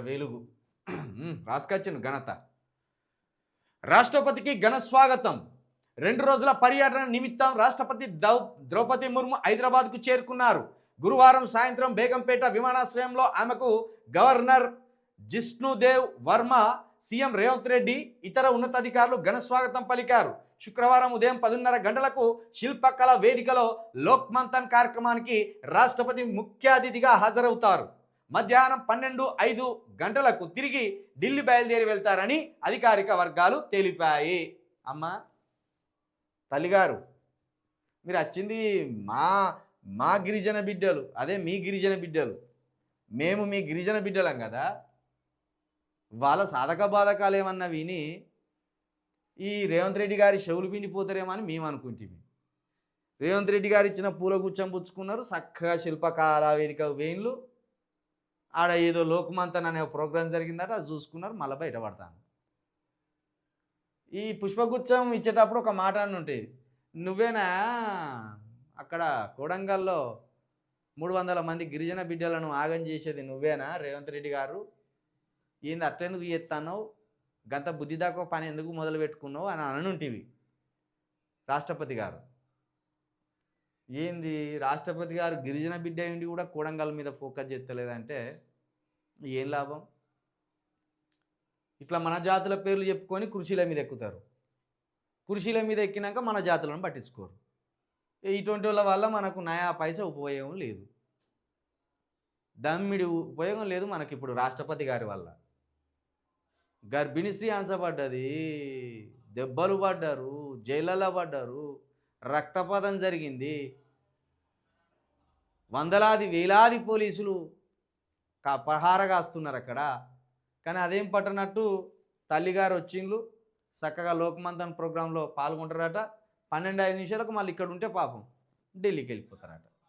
వెలుగు రాసుకొచ్చిన ఘనత. రాష్ట్రపతికి ఘన స్వాగతం. 2 రోజుల పర్యటన నిమిత్తం రాష్ట్రపతి ద్రౌపది ముర్ము హైదరాబాద్కు చేరుకున్నారు. గురువారం సాయంత్రం బేగంపేట విమానాశ్రయంలో ఆమెకు గవర్నర్ జిష్ణుదేవ్ వర్మ, సీఎం రేవంత్ రెడ్డి, ఇతర ఉన్నతాధికారులు ఘన స్వాగతం పలికారు. శుక్రవారం ఉదయం 10:30 గంటలకు శిల్పకళ వేదికలో లోక్ మంథన్ కార్యక్రమానికి రాష్ట్రపతి ముఖ్య అతిథిగా హాజరవుతారు. మధ్యాహ్నం 12:05 గంటలకు తిరిగి ఢిల్లీ బయలుదేరి వెళ్తారని అధికారిక వర్గాలు తెలిపాయి. అమ్మ తల్లిగారు, మీరు వచ్చింది మా గిరిజన బిడ్డలు, అదే మీ గిరిజన బిడ్డలు, మేము మీ గిరిజన బిడ్డలం కదా. వాళ్ళ సాధక బాధకాలు ఏమన్నా విని ఈ రేవంత్ రెడ్డి గారి చెవులు పిండిపోతారేమో అని మేము అనుకుంటుంది. రేవంత్ రెడ్డి గారు ఇచ్చిన పూల గుచ్చం పుచ్చుకున్నారు, చక్కగా శిల్పకళా వేదిక వేయిండ్లు, ఆడ ఏదో లోక్మంతన్ అనే ప్రోగ్రాం జరిగిందట, అది చూసుకున్నారు, మళ్ళీ బయటపడతాను. ఈ పుష్పగుచ్చం ఇచ్చేటప్పుడు ఒక మాట అని ఉంటుంది, నువ్వేనా అక్కడ కొడంగల్లో 300 మంది గిరిజన బిడ్డలను ఆగం చేసేది నువ్వేనా రేవంత్ రెడ్డి గారు? ఏంది అట్లెందుకు చేస్తాను, గంత బుద్ధి దాకా పని ఎందుకు మొదలు పెట్టుకున్నావు అని అనుంటివి. రాష్ట్రపతి గారు ఏంది, రాష్ట్రపతి గారు గిరిజన బిడ్డ ఉండి కూడా కొడంగల్ మీద ఫోకస్ చేస్తలేదంటే ఏం లాభం? ఇట్లా మన జాతుల పేర్లు చెప్పుకొని కుర్చీల మీద ఎక్కుతారు, కుర్చీల మీద ఎక్కినాక మన జాతులను పట్టించుకోరు. ఇటువంటి వాళ్ళ వల్ల మనకు నయా పైసా ఉపయోగం లేదు, దమ్మిడి ఉపయోగం లేదు మనకి. ఇప్పుడు రాష్ట్రపతి గారి వల్ల గర్భిణీ స్త్రీ అంచబడ్డది, దెబ్బలు పడ్డారు, జైళ్ళలో పడ్డారు, రక్తపాతం జరిగింది, వందలాది వేలాది పోలీసులు పహారగాస్తున్నారు అక్కడ. కానీ అదేం పట్టనట్టు తల్లిగారు వచ్చిండ్లు, చక్కగా లోక్మంథన్ ప్రోగ్రాంలో పాల్గొంటారట. 12-5 నిమిషాలకు మళ్ళీ ఇక్కడ ఉంటే పాపం ఢిల్లీకి వెళ్ళిపోతారట.